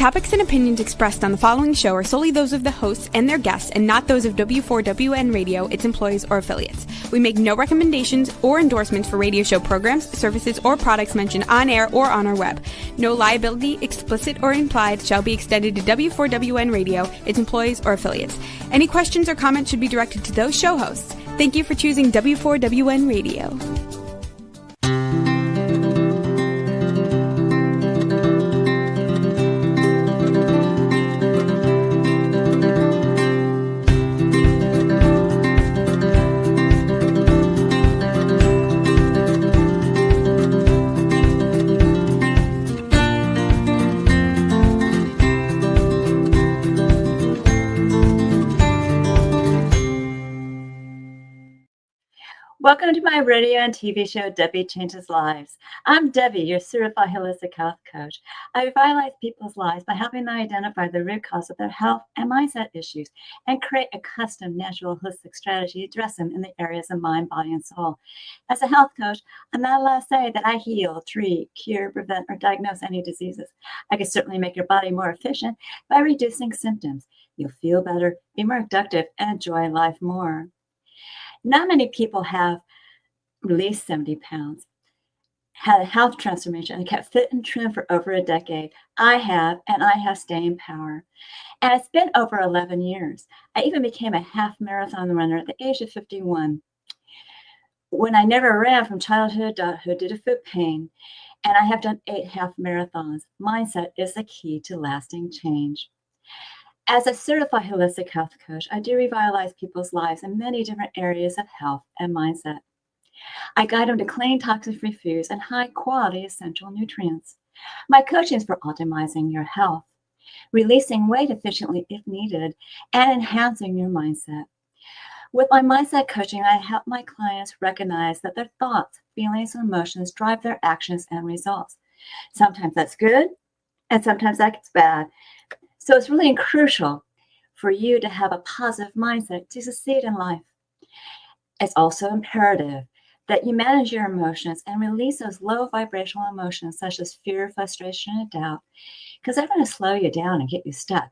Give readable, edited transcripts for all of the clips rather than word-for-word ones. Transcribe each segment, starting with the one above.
topics and opinions expressed on the following show are solely those of the hosts and their guests and not those of W4WN Radio, its employees, or affiliates. We make no recommendations or endorsements for radio show programs, services, or products mentioned on air or on our web. No liability, explicit or implied, shall be extended to W4WN Radio, its employees, or affiliates. Any questions or comments should be directed to those show hosts. Thank you for choosing W4WN Radio. Welcome to my radio and TV show, Debi Changes Lives. I'm Debbie, your certified holistic health coach. I revitalize people's lives by helping them identify the root cause of their health and mindset issues and create a custom, natural, holistic strategy to address them in the areas of mind, body, and soul. As a health coach, I'm not allowed to say that I heal, treat, cure, prevent, or diagnose any diseases. I can certainly make your body more efficient by reducing symptoms. You'll feel better, be more productive, and enjoy life more. Not many people have released 70 pounds, had a health transformation, and kept fit and trim for over a decade. I have, and I have staying power. And it's been over 11 years. I even became a half marathon runner at the age of 51. When I never ran from childhood to adulthood due to foot pain, and I have done 8 half marathons. Mindset is the key to lasting change. As a certified holistic health coach, I do revitalize people's lives in many different areas of health and mindset. I guide them to clean, toxic-free foods and high-quality essential nutrients. My coaching is for optimizing your health, releasing weight efficiently if needed, and enhancing your mindset. With my mindset coaching, I help my clients recognize that their thoughts, feelings, and emotions drive their actions and results. Sometimes that's good, and sometimes that's bad. So it's really crucial for you to have a positive mindset to succeed in life. It's also imperative that you manage your emotions and release those low vibrational emotions such as fear, frustration, and doubt, because they're going to slow you down and get you stuck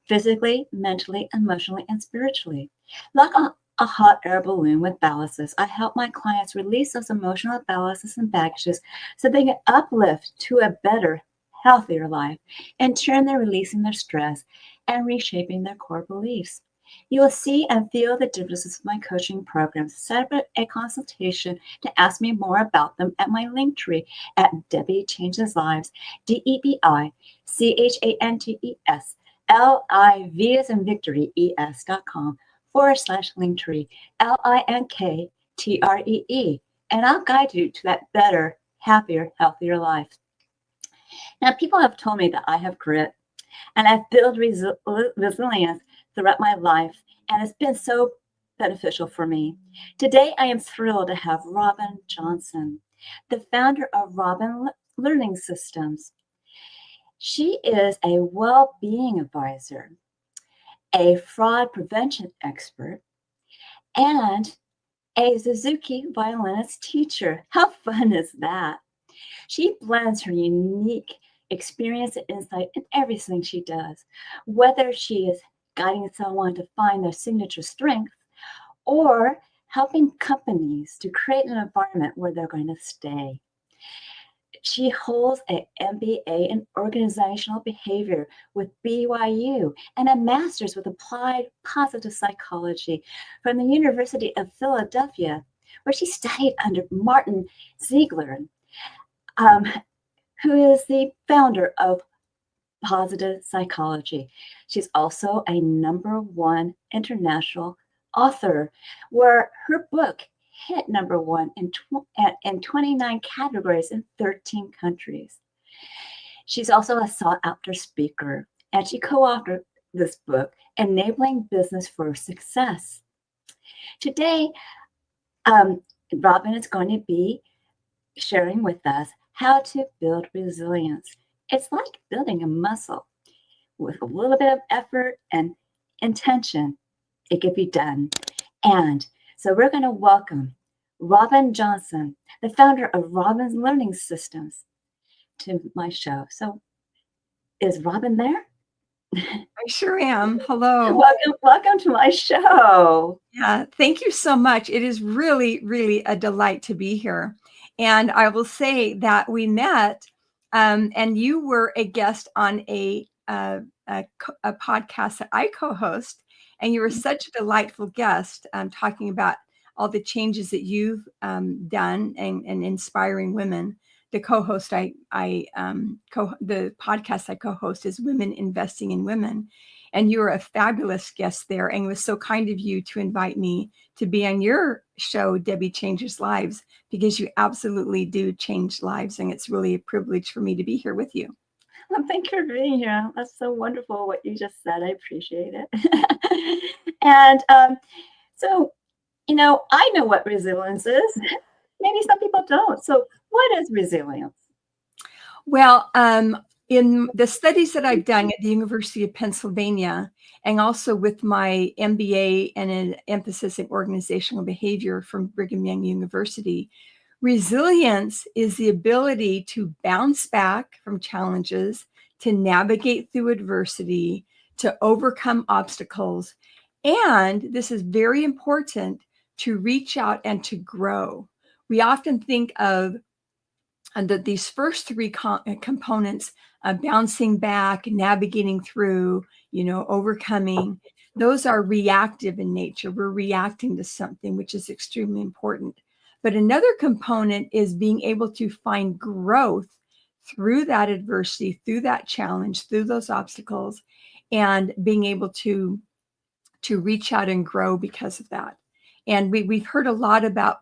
physically, mentally, emotionally, and spiritually. Like a hot air balloon with ballasts, I help my clients release those emotional ballasts and baggages so they can uplift to a better, healthier life. In turn, they're releasing their stress and reshaping their core beliefs. You will see and feel the differences of my coaching programs. Set up a consultation to ask me more about them at my link tree at Debi Changes Lives, DEBI, CHANTES, LIV as in victory, ES.com/linktree, LINKTREE. And I'll guide you to that better, happier, healthier life. Now, people have told me that I have grit, and I've built resilience throughout my life, and it's been so beneficial for me. Today, I am thrilled to have Robin Johnson, the founder of Robin Learning Systems. She is a well-being advisor, a fraud prevention expert, and a Suzuki violinist teacher. How fun is that? She blends her unique experience and insight in everything she does, whether she is guiding someone to find their signature strength or helping companies to create an environment where they're going to stay. She holds an MBA in organizational behavior with BYU and a master's with applied positive psychology from the University of Philadelphia, where she studied under Martin Ziegler, who is the founder of positive psychology. She's also a #1 international author, where her book hit #1 in 29 categories in 13 countries. She's also a sought-after speaker, and she co-authored this book, Enabling Business for Success. Today, Robin is going to be sharing with us how to build resilience. It's like building a muscle. With a little bit of effort and intention, it can be done. And so we're going to welcome Robin Johnson, the founder of Robin's Learning Systems, to my show. So Is Robin there? I sure am. Hello. Welcome to my show. Yeah, thank you so much. It is really, really a delight to be here. And I will say that we met, and you were a guest on a podcast that I co-host, and you were such a delightful guest, talking about all the changes that you've done and inspiring women. The co-host the podcast I co-host is Women Investing in Women. And you were a fabulous guest there. And it was so kind of you to invite me to be on your show, Debi Changes Lives, because you absolutely do change lives. And it's really a privilege for me to be here with you. Well, thank you for being here. That's so wonderful what you just said. I appreciate it. And so, I know what resilience is. Maybe some people don't. So what is resilience? Well, in the studies that I've done at the University of Pennsylvania, and also with my MBA and an emphasis in organizational behavior from Brigham Young University, resilience is the ability to bounce back from challenges, to navigate through adversity, to overcome obstacles, and this is very important, to reach out and to grow. We often think of these first three components, bouncing back, navigating through, overcoming, those are reactive in nature. We're reacting to something, which is extremely important. But another component is being able to find growth through that adversity, through that challenge, through those obstacles, and being able to reach out and grow because of that. And we've heard a lot about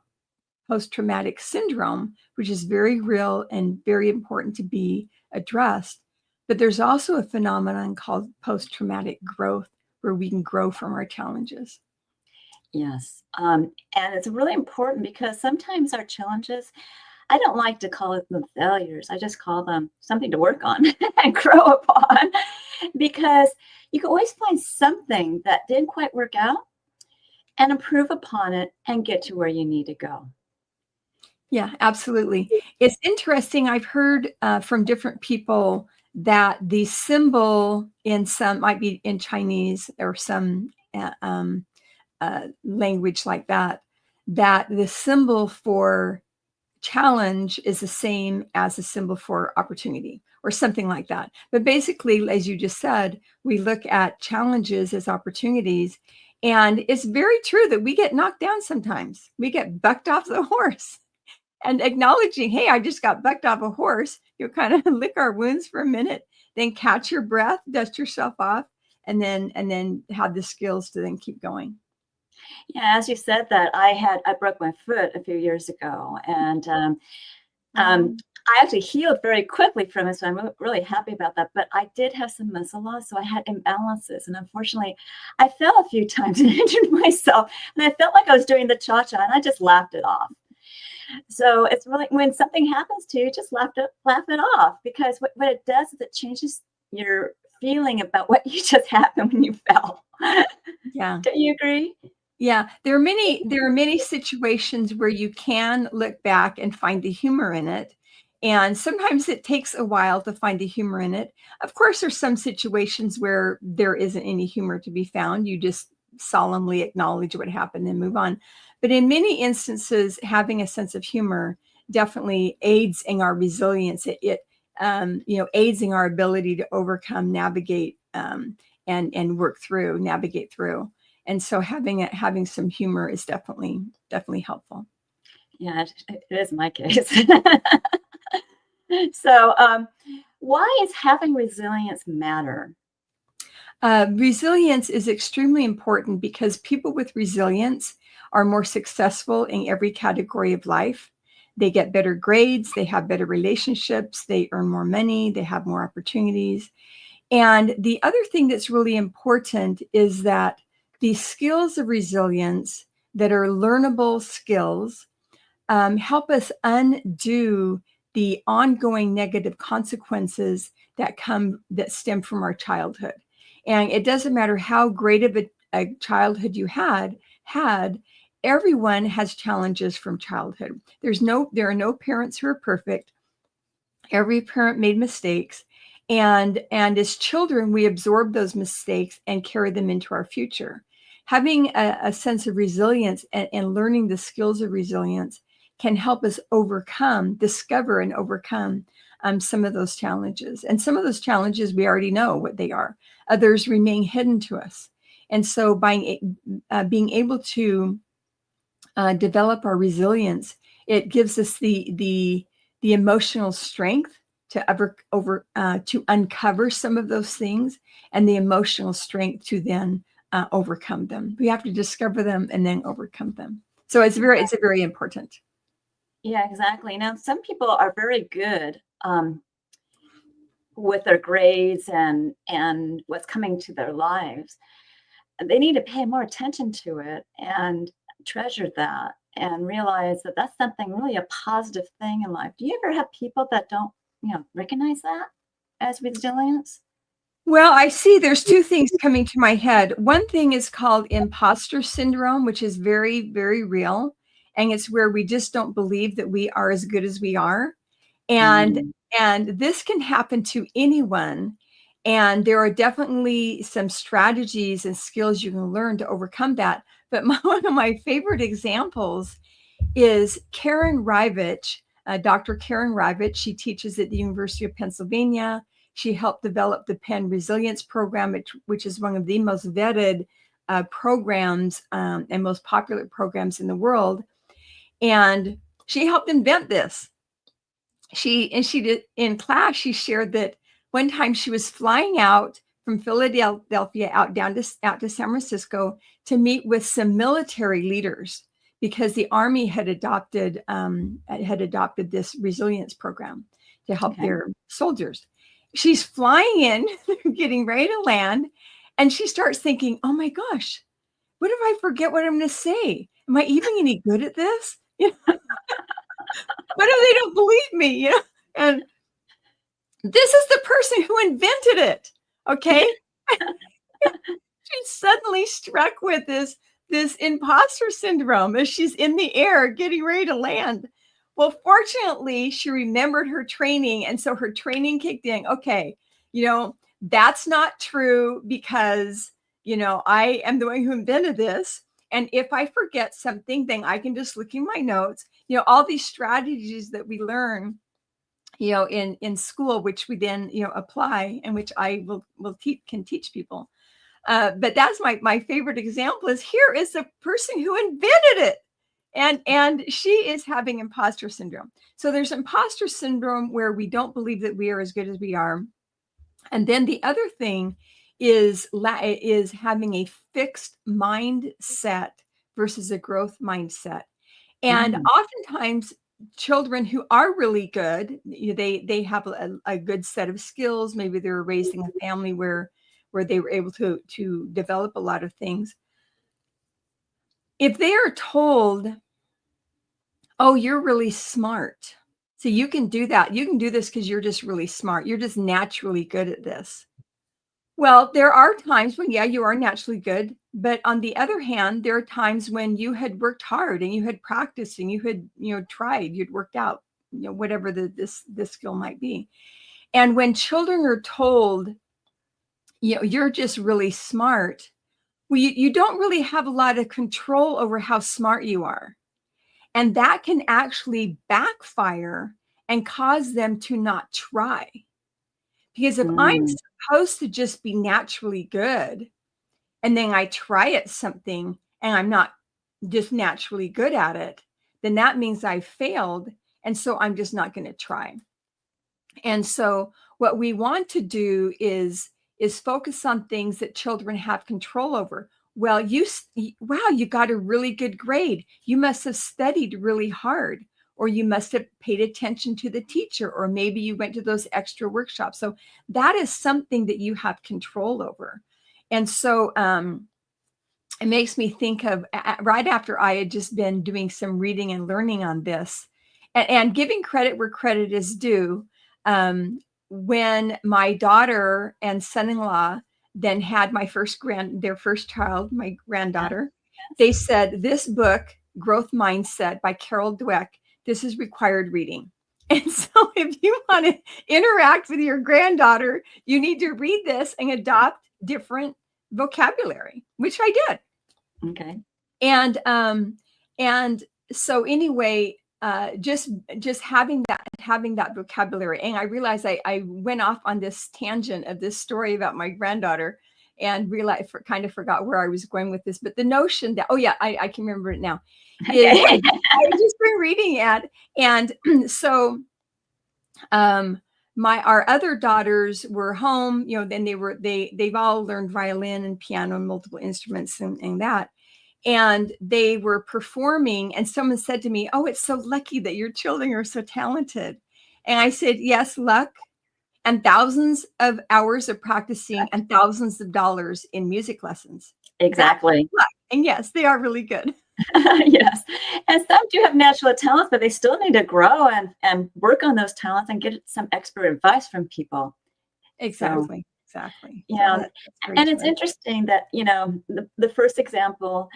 post-traumatic syndrome, which is very real and very important to be addressed. But there's also a phenomenon called post-traumatic growth, where we can grow from our challenges. Yes. And it's really important because sometimes our challenges, I don't like to call them failures. I just call them something to work on and grow upon, because you can always find something that didn't quite work out and improve upon it and get to where you need to go. Yeah, absolutely. It's interesting. I've heard from different people that the symbol in some, might be in Chinese or some language like that, that the symbol for challenge is the same as the symbol for opportunity or something like that. But basically, as you just said, we look at challenges as opportunities. And it's very true that we get knocked down sometimes. We get bucked off the horse. And acknowledging, hey, I just got bucked off a horse, you'll kind of lick our wounds for a minute, then catch your breath, dust yourself off, and then have the skills to then keep going. Yeah, as you said that, I broke my foot a few years ago, and I actually healed very quickly from it, so I'm really happy about that. But I did have some muscle loss, so I had imbalances, and unfortunately, I fell a few times and injured myself, and I felt like I was doing the cha-cha, and I just laughed it off. So it's really, when something happens to you, just laugh it off, because what it does is it changes your feeling about what you just happened when you fell. Yeah. Do you agree? Yeah, there are many situations where you can look back and find the humor in it. And sometimes it takes a while to find the humor in it. Of course, there's some situations where there isn't any humor to be found. You just solemnly acknowledge what happened and move on. But in many instances, having a sense of humor definitely aids in our resilience. It aids in our ability to overcome, navigate, and work through, navigate through. And so having some humor is definitely helpful. Yeah, it is my case. So, why is having resilience matter? Resilience is extremely important because people with resilience are more successful in every category of life. They get better grades, they have better relationships, they earn more money, they have more opportunities. And the other thing that's really important is that the skills of resilience that are learnable skills help us undo the ongoing negative consequences that stem from our childhood. And it doesn't matter how great of a childhood you had, everyone has challenges from childhood. There are no parents who are perfect. Every parent made mistakes. And as children, we absorb those mistakes and carry them into our future. Having a sense of resilience and learning the skills of resilience can help us discover and overcome some of those challenges. And some of those challenges, we already know what they are. Others remain hidden to us. And so by being able to develop our resilience, it gives us the emotional strength to uncover some of those things, and the emotional strength to then overcome them. We have to discover them and then overcome them. So it's very important. Yeah, exactly. Now, some people are very good with their grades and what's coming to their lives. They need to pay more attention to it and treasure that and realize that that's something really a positive thing in life. Do you ever have people that don't, recognize that as resilience? Well, I see there's two things coming to my head. One thing is called imposter syndrome, which is very, very real. And it's where we just don't believe that we are as good as we are. And Mm. and this can happen to anyone. And there are definitely some strategies and skills you can learn to overcome that. But one of my favorite examples is Karen Rivich, Dr. Karen Rivich. She teaches at the University of Pennsylvania. She helped develop the Penn Resilience Program, which is one of the most vetted programs and most popular programs in the world. And she helped invent this. She did in class. She shared that one time she was flying out from Philadelphia out to San Francisco to meet with some military leaders because the Army had adopted this resilience program to help their soldiers. She's flying in, getting ready to land, and she starts thinking, "Oh my gosh, what if I forget what I'm going to say? Am I even any good at this? What if they don't believe me?" And this is the person who invented it. Okay. She's suddenly struck with this imposter syndrome as she's in the air getting ready to land. Well, fortunately, she remembered her training. And so her training kicked in. Okay, that's not true because, I am the one who invented this. And if I forget something, then I can just look in my notes. All these strategies that we learn in school, which we then apply, and which I can teach people. But that's my favorite example. Is here is the person who invented it, and she is having imposter syndrome. So there's imposter syndrome where we don't believe that we are as good as we are, and then the other thing is having a fixed mindset versus a growth mindset. And oftentimes children who are really good, they have a good set of skills. Maybe they were raised in a family where they were able to develop a lot of things. If they are told, "Oh, you're really smart, so you can do that. You can do this because you're just really smart. You're just naturally good at this." Well, there are times when, you are naturally good. But on the other hand, there are times when you had worked hard and you had practiced and you had, tried, you'd worked out, whatever this skill might be. And when children are told, you're just really smart, well, you don't really have a lot of control over how smart you are. And that can actually backfire and cause them to not try. Because if I'm supposed to just be naturally good, and then I try at something and I'm not just naturally good at it, then that means I failed. And so I'm just not going to try. And so what we want to do is focus on things that children have control over. Well, you got a really good grade. You must have studied really hard, or you must have paid attention to the teacher, or maybe you went to those extra workshops. So that is something that you have control over. And so it makes me think of right after I had just been doing some reading and learning on this, and giving credit where credit is due. When my daughter and son-in-law then had their first child, my granddaughter, they said, "This book, Growth Mindset by Carol Dweck, this is required reading." And so if you want to interact with your granddaughter, you need to read this and adopt different vocabulary, which I did. Okay. And so anyway, just having that vocabulary. And I realized I went off on this tangent of this story about my granddaughter and realized kind of forgot where I was going with this. But the notion that, oh yeah, I can remember it now. Okay. I just been reading it. And so our other daughters were home, then they've all learned violin and piano and multiple instruments and that. And they were performing, and someone said to me, "Oh, it's so lucky that your children are so talented." And I said, "Yes, luck and thousands of hours of practicing and thousands of dollars in music lessons." Exactly. And yes, they are really good. Yes. And some do have natural talents, but they still need to grow and work on those talents and get some expert advice from people. Exactly. Exactly. Yeah. So And it's interesting that, the first example,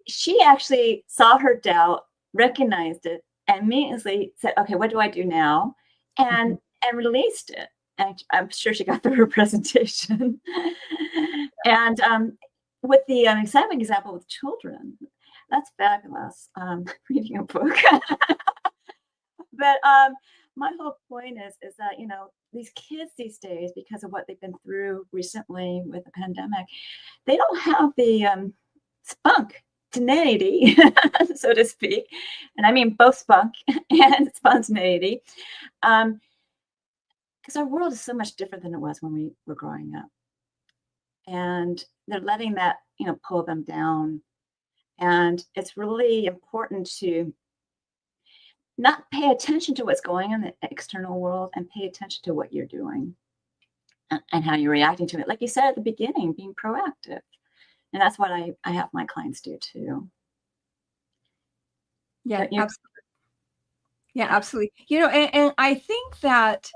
she actually saw her doubt, recognized it, and immediately said, okay, what do I do now? And released it. And I'm sure she got through her presentation. And with the exciting example with children, that's fabulous. Reading a book. But my whole point is that, these kids these days, because of what they've been through recently with the pandemic, they don't have the spunk, tenaciety, so to speak. And I mean both spunk and spontaneity. Because our world is so much different than it was when we were growing up. And they're letting that, pull them down. And it's really important to not pay attention to what's going on in the external world and pay attention to what you're doing and how you're reacting to it. Like you said at the beginning, being proactive. And that's what I have my clients do too. Yeah, absolutely. Yeah, absolutely. And I think that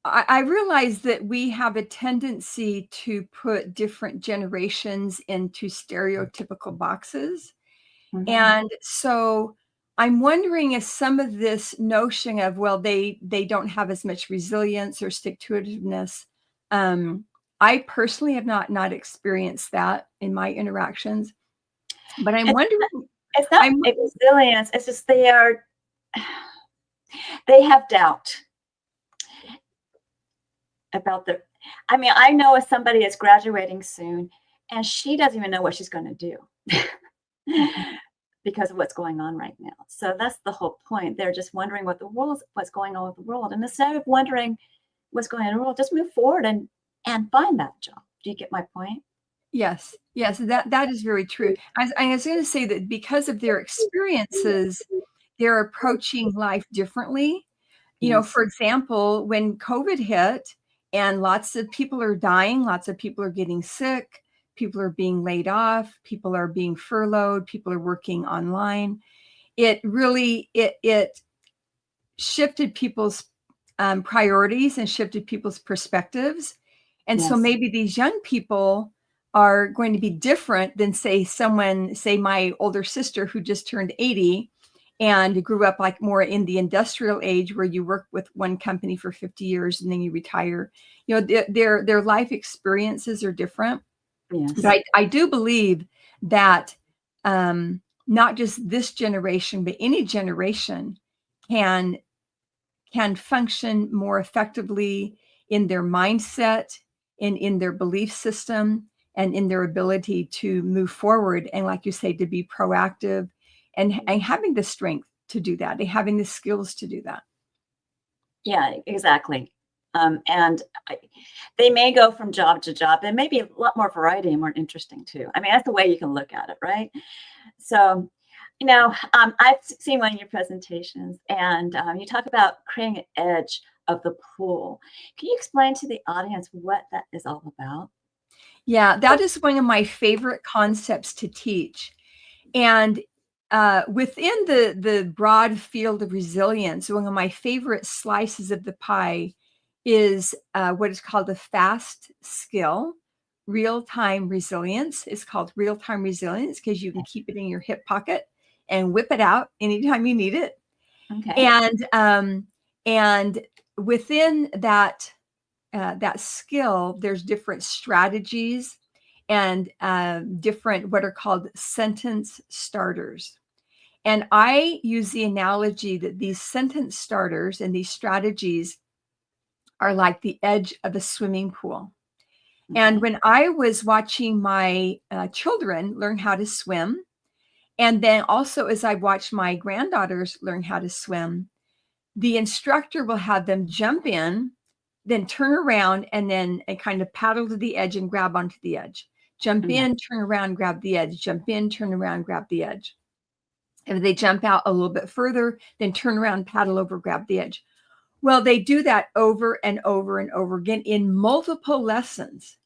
I realize that we have a tendency to put different generations into stereotypical boxes. Mm-hmm. And so I'm wondering if some of this notion of, well, they don't have as much resilience or stick-to-itiveness. I personally have not experienced that in my interactions. But I'm wondering. It's not resilience. It's just they have doubt about I know if somebody is graduating soon and she doesn't even know what she's going to do because of what's going on right now. So that's the whole point. They're just wondering what's going on with the world. And instead of wondering what's going on in the world, just move forward and find that job. Do you get my point? Yes, that is very true. I was going to say that because of their experiences, they're approaching life differently. For example, when COVID hit and lots of people are dying, lots of people are getting sick, people are being laid off, people are being furloughed, people are working online. It really, it shifted people's priorities and shifted people's perspectives. And so maybe these young people are going to be different than say my older sister who just turned 80 and grew up like more in the industrial age where you work with one company for 50 years and then you retire. Their life experiences are different. Yes. But I do believe that not just this generation, but any generation can function more effectively in their mindset, in their belief system, and in their ability to move forward. And like you say, to be proactive and having the strength to do that, and having the skills to do that. Yeah, exactly. And they may go from job to job. There may be a lot more variety and more interesting too. That's the way you can look at it, right? So, I've seen one of your presentations and you talk about creating an edge of the pool. Can you explain to the audience what that is all about? Yeah, that is one of my favorite concepts to teach. And within the broad field of resilience, one of my favorite slices of the pie is what is called the FAST skill, real-time resilience. It's called real-time resilience because you can keep it in your hip pocket and whip it out anytime you need it. Okay. And within that skill, there's different strategies and different what are called sentence starters. And I use the analogy that these sentence starters and these strategies are like the edge of a swimming pool. Okay. And when I was watching my children learn how to swim, and then also as I watched my granddaughters learn how to swim, the instructor will have them jump in, then turn around, and then kind of paddle to the edge and grab onto the edge. Jump in, turn around, grab the edge. Jump in, turn around, grab the edge. If they jump out a little bit further, then turn around, paddle over, grab the edge. Well, they do that over and over and over again in multiple lessons.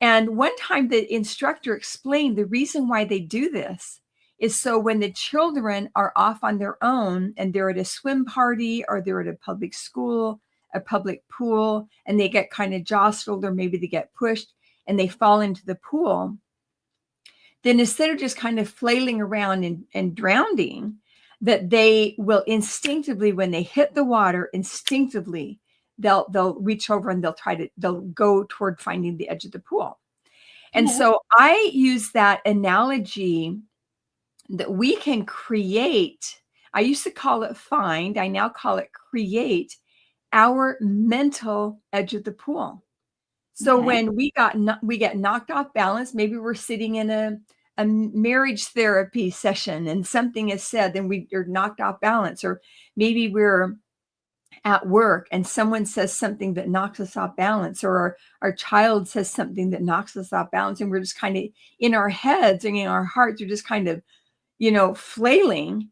And one time the instructor explained the reason why they do this is so when the children are off on their own and they're at a swim party or they're at a public school, a public pool, and they get kind of jostled or maybe they get pushed and they fall into the pool, then instead of just kind of flailing around and drowning, that they will instinctively, when they hit the water, instinctively, they'll reach over and they'll go toward finding the edge of the pool. And so I use that analogy that we can create. I used to call it find. I now call it create our mental edge of the pool. So when we get knocked off balance, maybe we're sitting in a marriage therapy session and something is said, then we are knocked off balance, or maybe we're at work and someone says something that knocks us off balance, or our child says something that knocks us off balance, and we're just kind of in our heads and in our hearts are just kind of, flailing.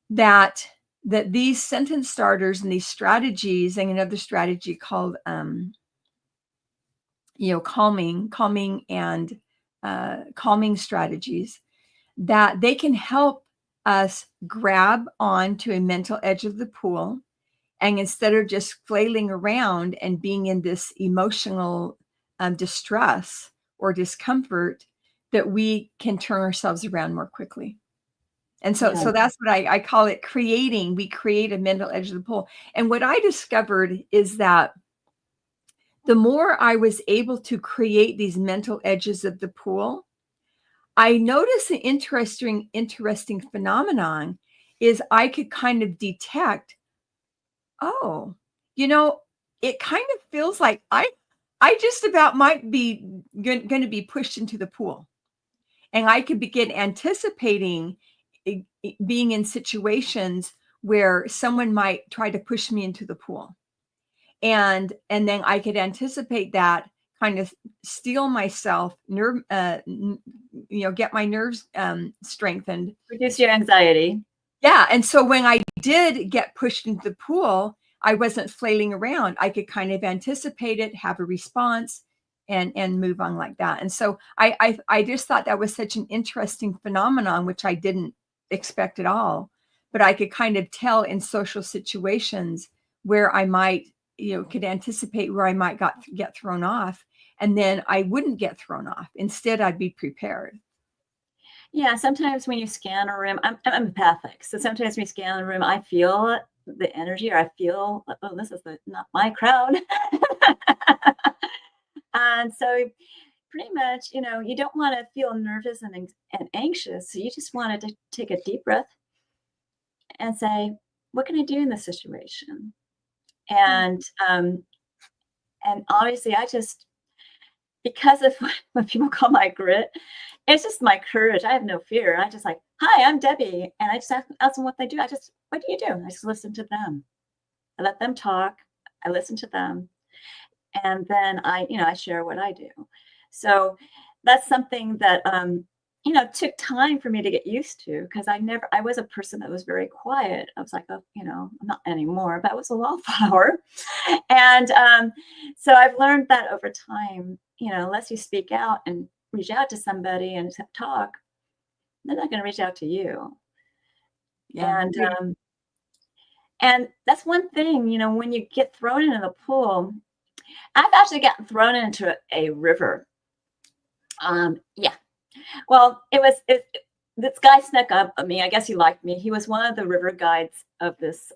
That these sentence starters and these strategies, and another strategy called calming and calming strategies, that they can help us grab onto a mental edge of the pool. And instead of just flailing around and being in this emotional distress or discomfort, that we can turn ourselves around more quickly. And so that's what I call it creating. We create a mental edge of the pool. And what I discovered is that the more I was able to create these mental edges of the pool, I noticed an interesting phenomenon is I could kind of detect, it kind of feels like I just about might be going to be pushed into the pool. And I could begin anticipating being in situations where someone might try to push me into the pool. And then I could anticipate that, kind of steel myself, get my nerves strengthened. Reduce your anxiety. Yeah. And so when I did get pushed into the pool, I wasn't flailing around. I could kind of anticipate it, have a response, and move on like that. And so I just thought that was such an interesting phenomenon, which I didn't expect at all. But I could kind of tell in social situations where I might, could anticipate where I might get thrown off, and then I wouldn't get thrown off. Instead, I'd be prepared. Yeah, sometimes when you scan a room, I'm empathic. So sometimes when you scan a room, I feel the energy, or I feel, this is not my crowd. And so pretty much, you don't want to feel nervous and anxious. So you just want to take a deep breath and say, what can I do in this situation? And obviously because of what people call my grit, it's just my courage. I have no fear. I just like, hi, I'm Debbie. And I just ask them what they do. What do you do? I just listen to them. I let them talk. I listen to them. And then I share what I do. So that's something that, took time for me to get used to, because I was a person that was very quiet. I was like, I'm not anymore, but I was a wallflower. And so I've learned that over time, unless you speak out and reach out to somebody and talk, they're not going to reach out to you. Yeah. And that's one thing, when you get thrown into the pool, I've actually gotten thrown into a river. Yeah. Well, it this guy snuck up on me. I guess he liked me. He was one of the river guides of this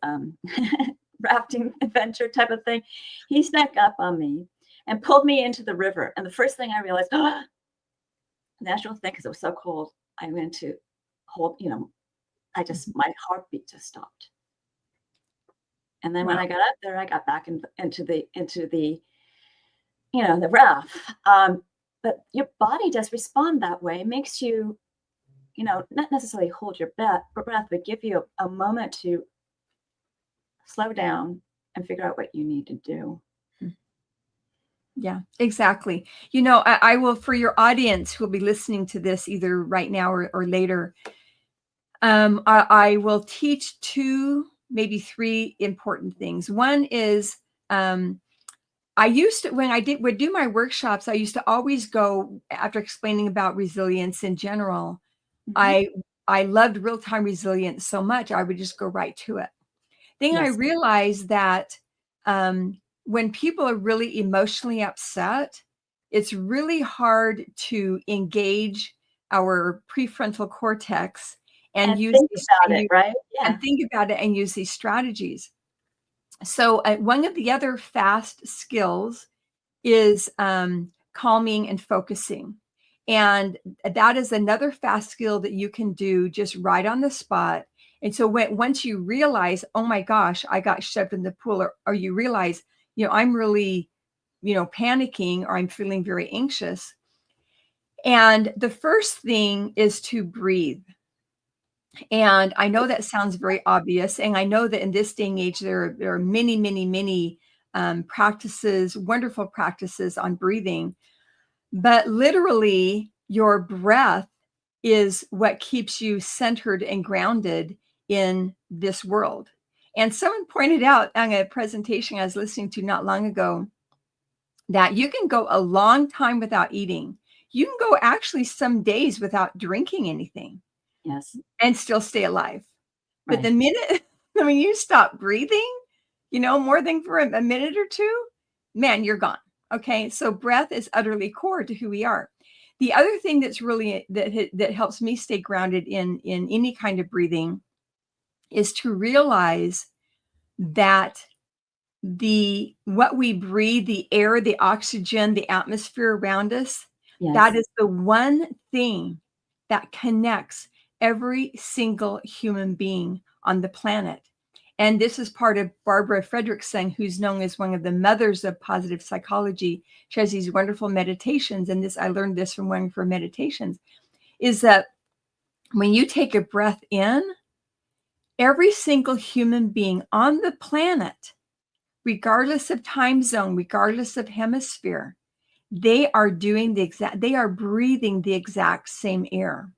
rafting adventure type of thing. He snuck up on me and pulled me into the river. And the first thing I realized, natural thing, because it was so cold, I went to hold, my heartbeat just stopped. And then when I got up there, I got back into the the raft. But your body does respond that way. It makes you, not necessarily hold your breath, but give you a moment to slow down and figure out what you need to do. Yeah, exactly. I will, for your audience who will be listening to this either right now or later, I will teach 2, maybe 3 important things. One is, I used to, when I would do my workshops, I used to always go, after explaining about resilience in general, I loved real-time resilience so much, I would just go right to it. Then I realized that when people are really emotionally upset, it's really hard to engage our prefrontal cortex and use think about it, right? And think about it and use these strategies. So one of the other fast skills is calming and focusing. And that is another fast skill that you can do just right on the spot. And so once you realize, oh my gosh, I got shoved in the pool, or you realize, I'm really, panicking, or I'm feeling very anxious. And the first thing is to breathe. And I know that sounds very obvious. And I know that in this day and age, there are many, many, many practices, wonderful practices on breathing. But literally, your breath is what keeps you centered and grounded in this world. And someone pointed out on a presentation I was listening to not long ago that you can go a long time without eating. You can go actually some days without drinking anything. Yes. And still stay alive. Right. But the minute, when you stop breathing, more than for a minute or two, man, you're gone. Okay. So breath is utterly core to who we are. The other thing that's really, that helps me stay grounded in any kind of breathing is to realize that what we breathe, the air, the oxygen, the atmosphere around us, that is the one thing that connects every single human being on the planet. And this is part of Barbara Fredrickson, who's known as one of the mothers of positive psychology. She has these wonderful meditations. And I learned this from one of her meditations, is that when you take a breath in, every single human being on the planet, regardless of time zone, regardless of hemisphere, they are breathing the exact same air.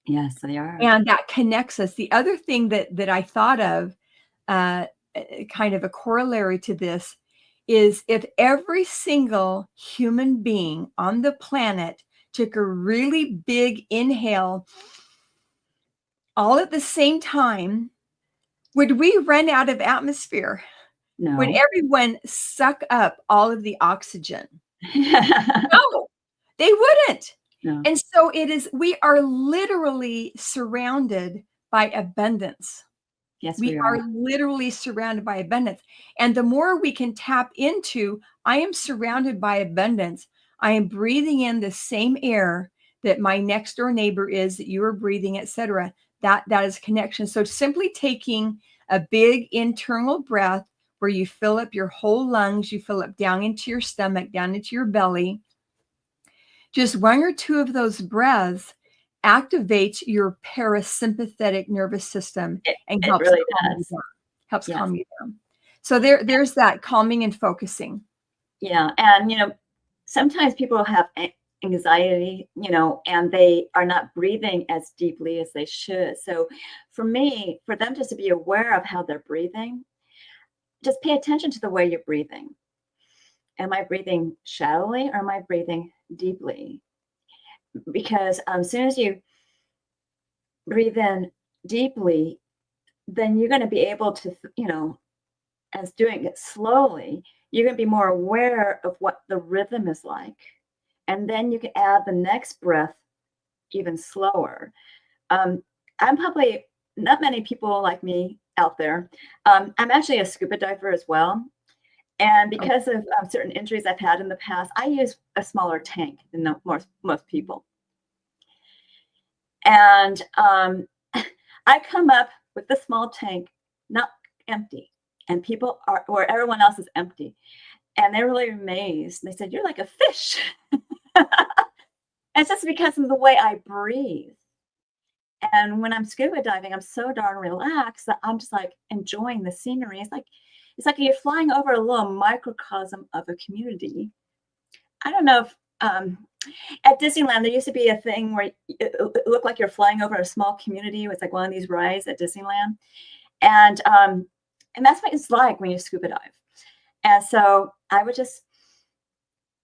Yes, they are. And that connects us. The other thing that I thought of, kind of a corollary to this, is if every single human being on the planet took a really big inhale all at the same time, would we run out of atmosphere? No. Would everyone suck up all of the oxygen? No, they wouldn't. No. And so we are literally surrounded by abundance. Yes, we are literally surrounded by abundance. And the more we can tap into, I am surrounded by abundance. I am breathing in the same air that my next door neighbor is, that you are breathing, etc. That is connection. So simply taking a big internal breath where you fill up your whole lungs, you fill up down into your stomach, down into your belly. Just 1 or 2 of those breaths activates your parasympathetic nervous system and helps calm you down. So there's that calming and focusing. Yeah. And, sometimes people have anxiety, and they are not breathing as deeply as they should. So for them just to be aware of how they're breathing, just pay attention to the way you're breathing. Am I breathing shallowly or am I breathing deeply? Because as soon as you breathe in deeply, then you're going to be able to, as doing it slowly, you're going to be more aware of what the rhythm is like. And then you can add the next breath even slower. I'm probably not many people like me out there. I'm actually a scuba diver as well. And Oh, because of certain injuries I've had in the past, I use a smaller tank than most people. And I come up with the small tank, not empty. And people are where everyone else is empty. And they're really amazed. They said, "You're like a fish." It's just because of the way I breathe. And when I'm scuba diving, I'm so darn relaxed that I'm just like enjoying the scenery. It's like you're flying over a little microcosm of a community. I don't know if at Disneyland there used to be a thing where it looked like you're flying over a small community. It was like one of these rides at Disneyland, and that's what it's like when you scuba dive. And so I would just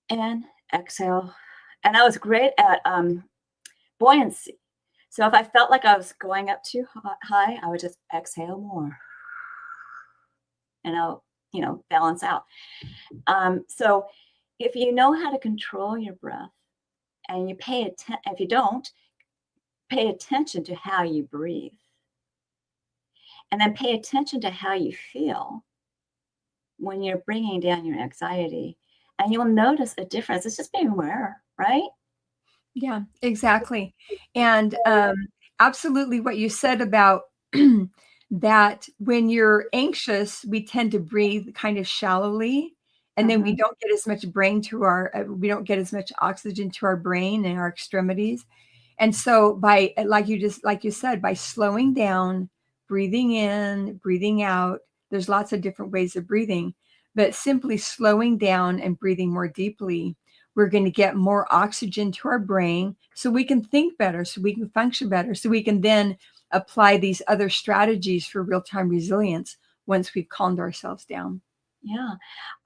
in, exhale, and I was great at buoyancy. So if I felt like I was going up too high, I would just exhale more, and I'll balance out. So if you know how to control your breath, and you pay attention, if you don't, pay attention to how you breathe, and then pay attention to how you feel when you're bringing down your anxiety, and you'll notice a difference. It's just being aware, right? yeah, exactly. And absolutely what you said about that when you're anxious, we tend to breathe kind of shallowly. And then we Mhm. don't get as much we don't get as much oxygen to our brain and our extremities. And so by, like you said, by slowing down, breathing in, breathing out, there's lots of different ways of breathing, but simply slowing down and breathing more deeply, we're going to get more oxygen to our brain so we can think better, so we can function better, so we can then apply these other strategies for real-time resilience once we've calmed ourselves down. Yeah.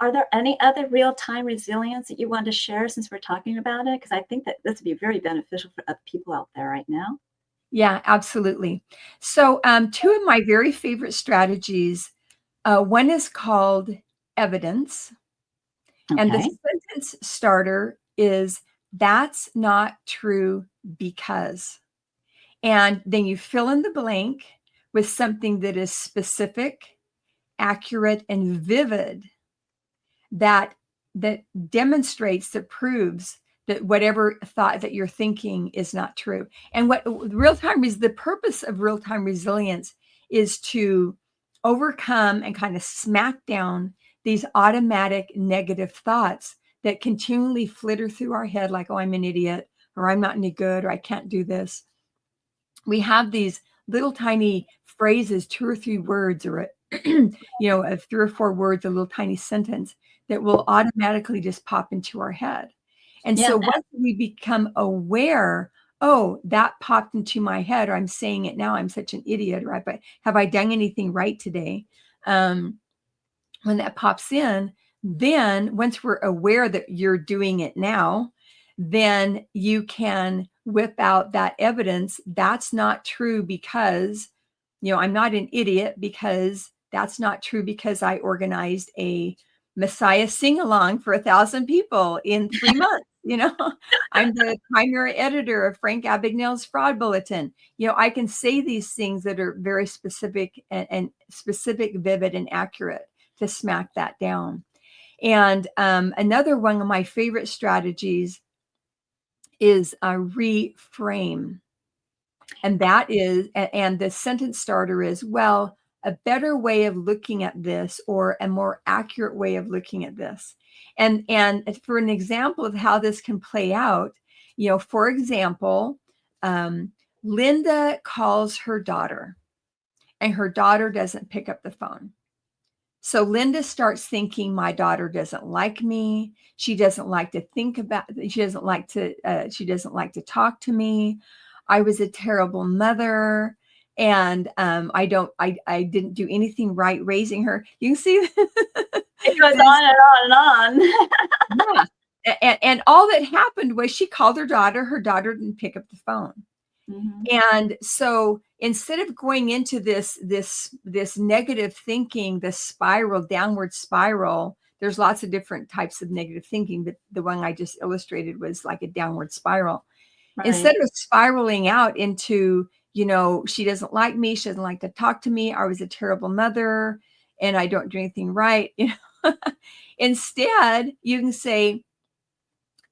Are there any other real-time resilience that you want to share since we're talking about it? Because I think that this would be very beneficial for other people out there right now. Yeah, absolutely. So two of my very favorite strategies, one is called evidence. And the Okay. sentence starter is, "That's not true because." And then you fill in the blank with something that is specific, accurate, and vivid that demonstrates, that proves that whatever thought that you're thinking is not true. And what real time is, the purpose of real time resilience is to overcome and kind of smack down these automatic negative thoughts that continually flitter through our head, like, "Oh, I'm an idiot," or "I'm not any good," or "I can't do this." We have these little tiny phrases, 2 or 3 words, or a 3 or 4 words, a little tiny sentence that will automatically just pop into our head. And Yeah. so once we become aware, "Oh, that popped into my head," or "I'm saying it now, I'm such an idiot," or "Have I done anything right today?" When that pops in, then once we're aware that you're doing it now, then you can whip out that evidence. "That's not true because, I'm not an idiot, because that's not true because I organized a Messiah sing-along for 1,000 people in 3 months. I'm the primary editor of Frank Abagnale's Fraud Bulletin." I can say these things that are very specific and specific, vivid, and accurate to smack that down. And another one of my favorite strategies is a reframe. And and the sentence starter is, "Well, a better way of looking at this, or a more accurate way of looking at this." And for an example of how this can play out, for example, Linda calls her daughter, and her daughter doesn't pick up the phone. So Linda starts thinking, "My daughter doesn't like me. She doesn't like to think about, she doesn't like to talk to me. I was a terrible mother. And I didn't do anything right raising her." You can see It goes this, on and on and on. yeah. And all that happened was she called her daughter didn't pick up the phone. Mhm. And so instead of going into this negative thinking, this downward spiral, there's lots of different types of negative thinking, but the one I just illustrated was like a downward spiral. Right. Instead of spiraling out into, she doesn't like me. She doesn't like to talk to me. I was a terrible mother and I don't do anything right. Instead, you can say,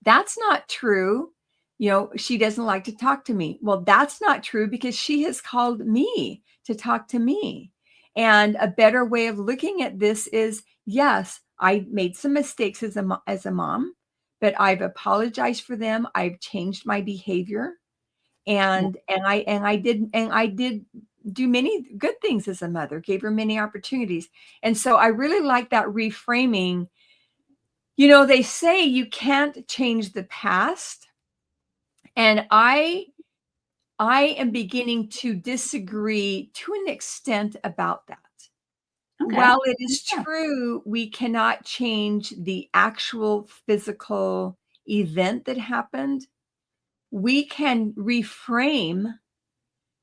that's not true. She doesn't like to talk to me. Well, that's not true because she has called me to talk to me. And a better way of looking at this is, yes, I made some mistakes as a mom, but I've apologized for them. I've changed my behavior. And I did do many good things as a mother, gave her many opportunities. And so I really like that reframing. They say you can't change the past. And I am beginning to disagree to an extent about that. Okay. While it is true, we cannot change the actual physical event that happened, we can reframe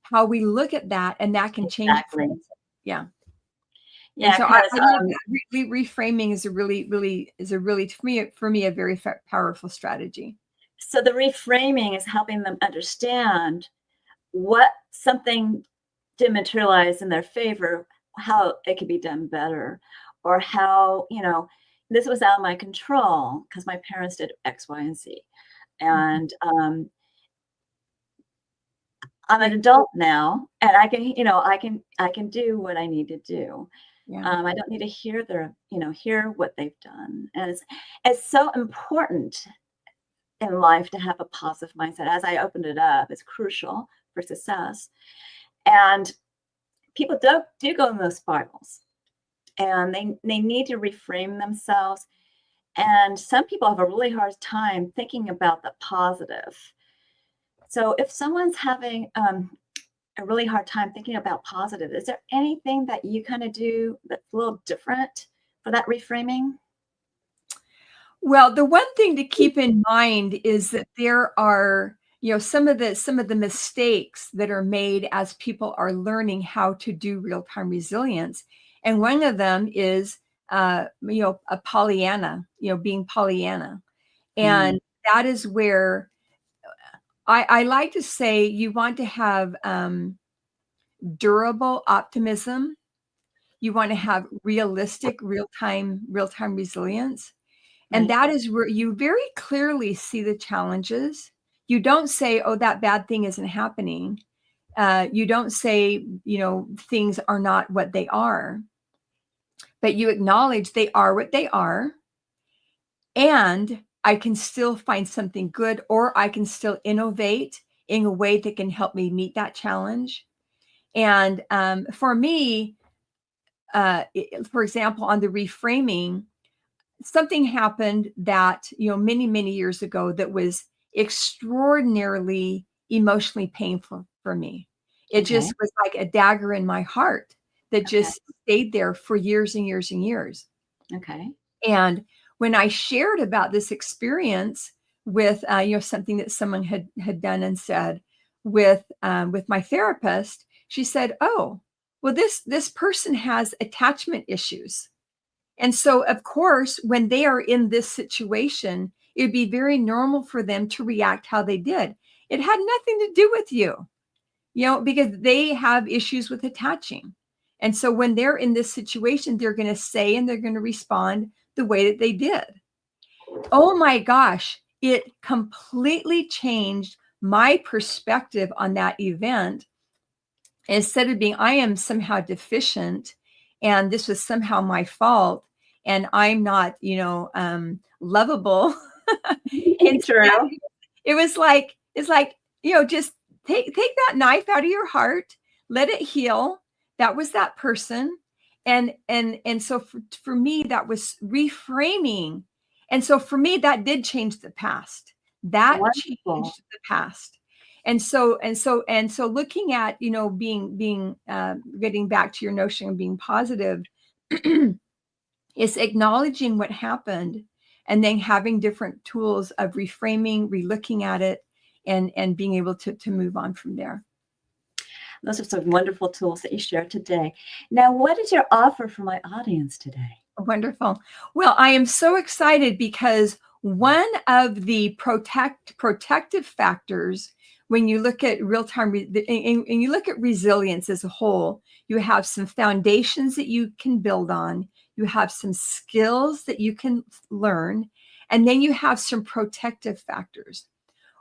how we look at that, and that can change it for us. Yeah. Yeah. So I love that. Reframing is a really for me a very powerful strategy. So the reframing is helping them understand what something did materialize in their favor, how it could be done better, or how, this was out of my control because my parents did X, Y, and Z. And I'm an adult now, and I can do what I need to do. Yeah. I don't need to hear hear what they've done. And it's so important in life to have a positive mindset. As I opened it up, it's crucial for success. And people do go in those spirals, and they need to reframe themselves. And some people have a really hard time thinking about the positive. So if someone's having a really hard time thinking about positive, is there anything that you kind of do that's a little different for that reframing? Well, the one thing to keep in mind is that there are, some of the mistakes that are made as people are learning how to do real-time resilience. And one of them is, a Pollyanna, being Pollyanna. And that is where I like to say you want to have durable optimism. You want to have realistic real-time resilience. And that is where you very clearly see the challenges. You don't say, oh, that bad thing isn't happening. You don't say, things are not what they are. But you acknowledge they are what they are. And I can still find something good, or I can still innovate in a way that can help me meet that challenge. And for me, for example, on the reframing, something happened that, many, many years ago that was extraordinarily emotionally painful for me. It just was like a dagger in my heart that just stayed there for years and years and years. Okay. And when I shared about this experience with, something that someone had done and said with my therapist, she said, oh, well, this person has attachment issues. And so, of course, when they are in this situation, it would be very normal for them to react how they did. It had nothing to do with you, because they have issues with attaching. And so when they're in this situation, they're going to say and they're going to respond the way that they did. Oh my gosh, it completely changed my perspective on that event. Instead of being, I am somehow deficient and this was somehow my fault and I'm not, lovable. True. It's like, just take that knife out of your heart, let it heal. That was that person. And so for me, that was reframing. And so for me, that did change the past. That changed the past. And so looking at, being getting back to your notion of being positive, is acknowledging what happened and then having different tools of reframing, relooking at it, and being able to move on from there. Those are some wonderful tools that you shared today. Now, what is your offer for my audience today? Wonderful. Well, I am so excited because One of the protective factors when you look at real-time and you look at resilience as a whole, you have some foundations that you can build on, you have some skills that you can learn, and then you have some protective factors.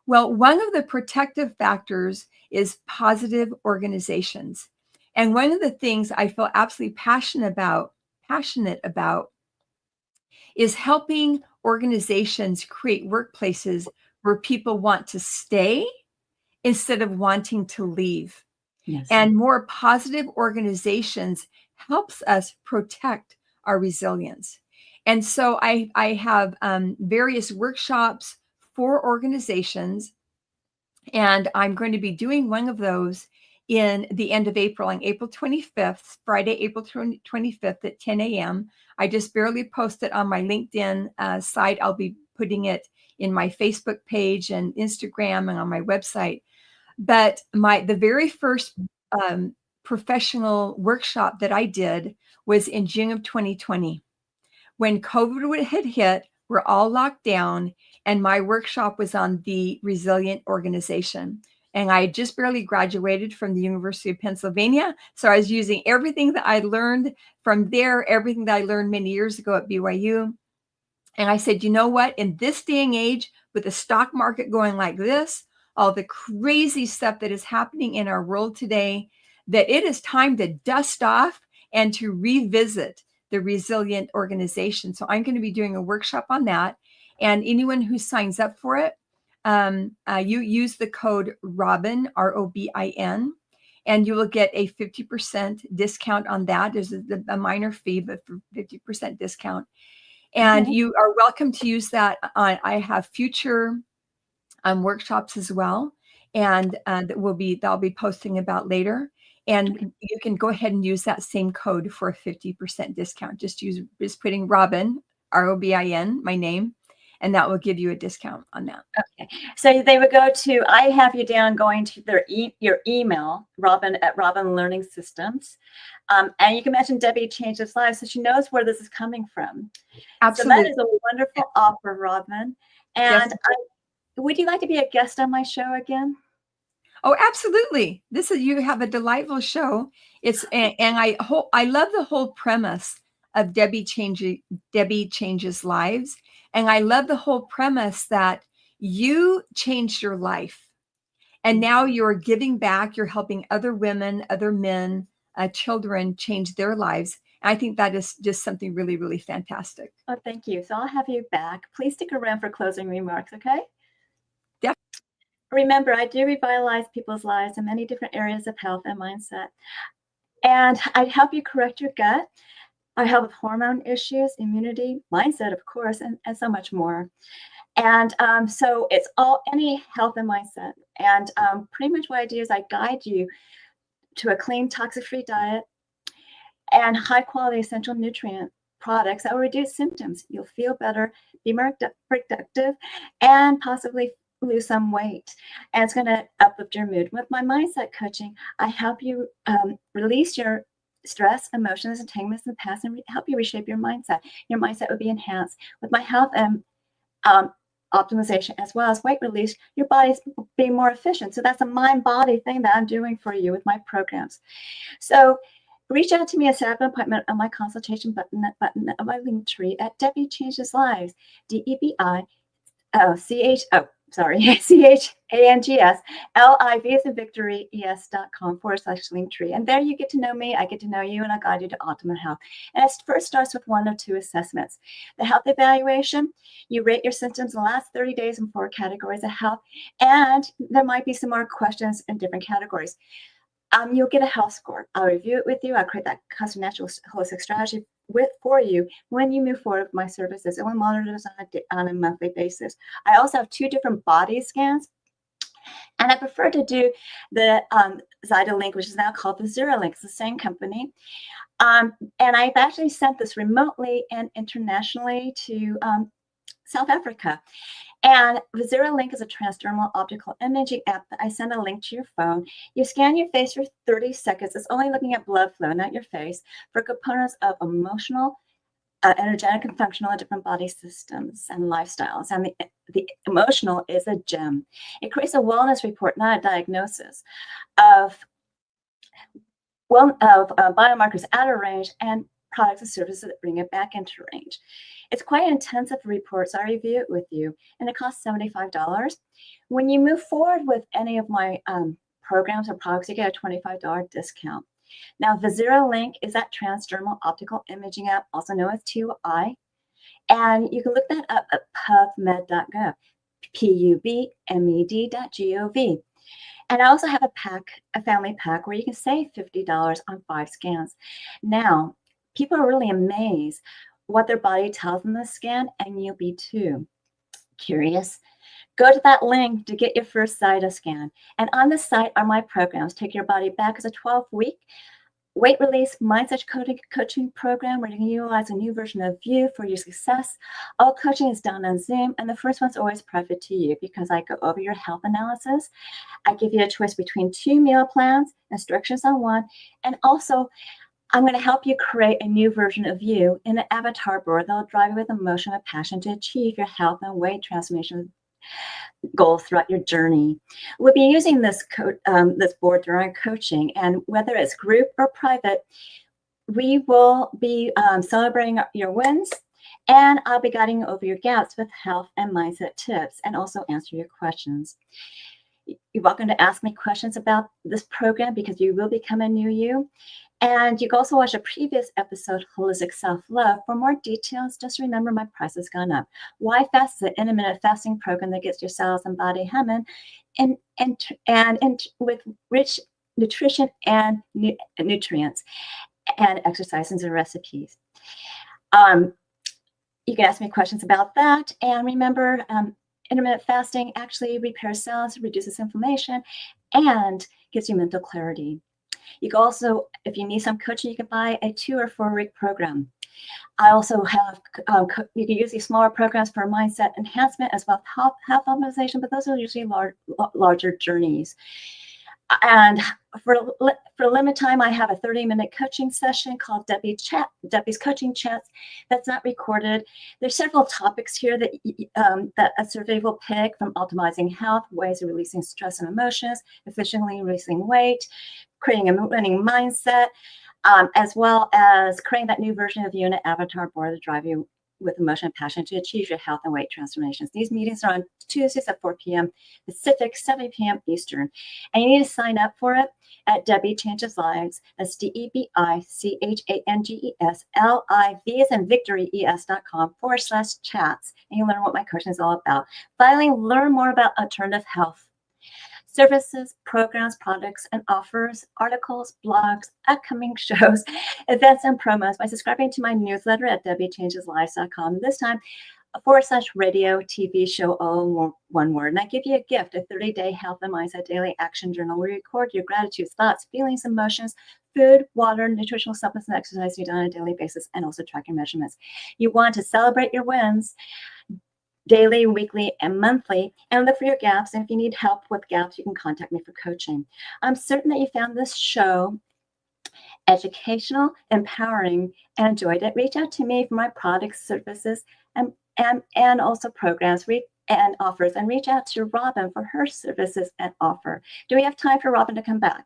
Well, one of the protective factors is positive organizations. And one of the things I feel absolutely passionate about is helping organizations create workplaces where people want to stay instead of wanting to leave. Yes. And more positive organizations helps us protect our resilience. And so I have various workshops for organizations, and I'm going to be doing one of those in the end of April, on April 25th, Friday, April 25th at 10 a.m. I just barely posted on my LinkedIn site. I'll be putting it in my Facebook page and Instagram and on my website. But the very first professional workshop that I did was in June of 2020. When COVID had hit, we're all locked down, and my workshop was on the resilient organization. And I just barely graduated from the University of Pennsylvania. So I was using everything that I learned from there, everything that I learned many years ago at BYU. And I said, you know what? In this day and age, with the stock market going like this, all the crazy stuff that is happening in our world today, that it is time to dust off and to revisit the resilient organization. So I'm going to be doing a workshop on that. And anyone who signs up for it, you use the code ROBIN, ROBIN, and you will get a 50% discount on that. There's a minor fee, but for 50% discount. And you are welcome to use that. I have future workshops as well, and that I'll be posting about later. And you can go ahead and use that same code for a 50% discount. Just putting Robin, ROBIN, my name, and that will give you a discount on that. Okay. So they would go to, I have you down going to your email, Robin at Robin Learning Systems. And you can mention Debi Changes Lives, so she knows where this is coming from. Absolutely. So that is a wonderful offer, Robin. And Yes. Would you like to be a guest on my show again? Oh, absolutely. You have a delightful show. I love the whole premise of Debi Changes Lives. And I love the whole premise that you changed your life. And now you're giving back, you're helping other women, other men, children change their lives. And I think that is just something really, really fantastic. Oh, thank you. So I'll have you back. Please stick around for closing remarks, okay? Remember, I do revitalize people's lives in many different areas of health and mindset. And I help you correct your gut. I help with hormone issues, immunity, mindset, of course, and so much more. And so it's all any health and mindset. And pretty much what I do is I guide you to a clean, toxic-free diet and high-quality essential nutrient products that will reduce symptoms. You'll feel better, be more productive, and possibly lose some weight. And it's going to uplift your mood. With my mindset coaching, I help you release your stress, emotions, entanglements in the past, and help you reshape your mindset. Your mindset would be enhanced. With my health and optimization, as well as weight release, your body's being more efficient. So that's a mind-body thing that I'm doing for you with my programs. So reach out to me and set up an appointment on my consultation button of my link tree at Debi Changes Lives, CHANGS as in victory, ES.com/linktree. And there you get to know me, I get to know you, and I guide you to optimal health. And it first starts with 1 or 2 assessments. The health evaluation, you rate your symptoms in the last 30 days in 4 categories of health, and there might be some more questions in different categories. You'll get a health score. I'll review it with you. I'll create that custom natural holistic strategy for you when you move forward with my services. And we'll monitor this on a monthly basis. I also have 2 different body scans. And I prefer to do the Zytolink, which is now called the ZeroLink. It's the same company. And I've actually sent this remotely and internationally to South Africa. And the ZeroLink is a transdermal optical imaging app that I send a link to your phone. You scan your face for 30 seconds. It's only looking at blood flow, not your face, for components of emotional, energetic and functional in different body systems and lifestyles. And the emotional is a gem. It creates a wellness report, not a diagnosis, of biomarkers out of range and products and services that bring it back into range. It's quite an intensive report, so I review it with you, and it costs $75. When you move forward with any of my programs or products, you get a $25 discount. Now, the Zero Link is that transdermal optical imaging app, also known as TOI, and you can look that up at pubmed.gov, pubmed.gov. And I also have a family pack where you can save $50 on 5 scans. Now, people are really amazed what their body tells them to scan, and you'll be too. Curious? Go to that link to get your first Zida scan. And on the site are my programs. Take Your Body Back as a 12-week weight release mindset coaching program where you can utilize a new version of you for your success. All coaching is done on Zoom, and the first one's always private to you because I go over your health analysis. I give you a choice between 2 meal plans, instructions on one, and also I'm going to help you create a new version of you in an avatar board that'll drive you with emotion and passion to achieve your health and weight transformation goals throughout your journey. We'll be using this board during coaching, and whether it's group or private, we will be celebrating your wins, and I'll be guiding over your gaps with health and mindset tips and also answer your questions. You're welcome to ask me questions about this program because you will become a new you. And you can also watch a previous episode, Holistic Self-Love. For more details, just remember my price has gone up. Why Fast is an intermittent fasting program that gets your cells and body humming and with rich nutrition and nutrients and exercises and recipes. You can ask me questions about that. And remember, intermittent fasting actually repairs cells, reduces inflammation, and gives you mental clarity. You can also, if you need some coaching, you can buy a 2 or 4 week program. I also have, you can use these smaller programs for mindset enhancement as well as health optimization, but those are usually larger journeys. And for limited time, I have a 30-minute coaching session called Debi's Coaching Chats. That's not recorded. There's several topics here that a survey will pick, from optimizing health, ways of releasing stress and emotions, efficiently releasing weight, creating a winning mindset, as well as creating that new version of you in an avatar board to drive you with emotion and passion to achieve your health and weight transformations. These meetings are on Tuesdays at 4 p.m. Pacific, 7 p.m. Eastern. And you need to sign up for it at Debi Changes Lives. That's DebiChangesLives, as in victory, es.com/chats. And you learn what my coaching is all about. Finally, learn more about alternative health services, programs, products, and offers, articles, blogs, upcoming shows, events, and promos by subscribing to my newsletter at DebiChangesLives.com. This time, /radio TV show, all in one word. And I give you a gift, a 30-day health and mindset daily action journal where you record your gratitudes, thoughts, feelings, emotions, food, water, nutritional supplements, and exercise you do on a daily basis, and also tracking measurements. You want to celebrate your wins daily, weekly, and monthly, and look for your gaps. And if you need help with gaps, you can contact me for coaching. I'm certain that you found this show educational, empowering, and enjoyed it. Reach out to me for my products, services, and also programs and offers, and reach out to Robin for her services and offer. Do we have time for Robin to come back?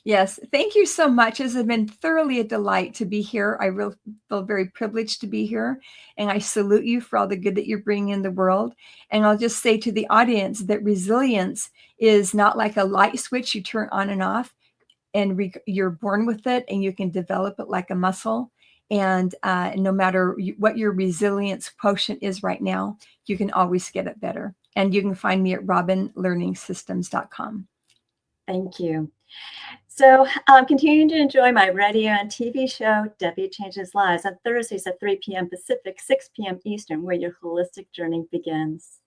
Yes, thank you so much. It has been thoroughly a delight to be here. I really feel very privileged to be here, and I salute you for all the good that you're bringing in the world. And I'll just say to the audience that resilience is not like a light switch you turn on and off, and you're born with it, and you can develop it like a muscle. And no matter what your resilience quotient is right now, you can always get it better. And you can find me at robinlearningsystems.com. Thank you. So I'm continuing to enjoy my radio and TV show, Debi Changes Lives, on Thursdays at 3 p.m. Pacific, 6 p.m. Eastern, where your holistic journey begins.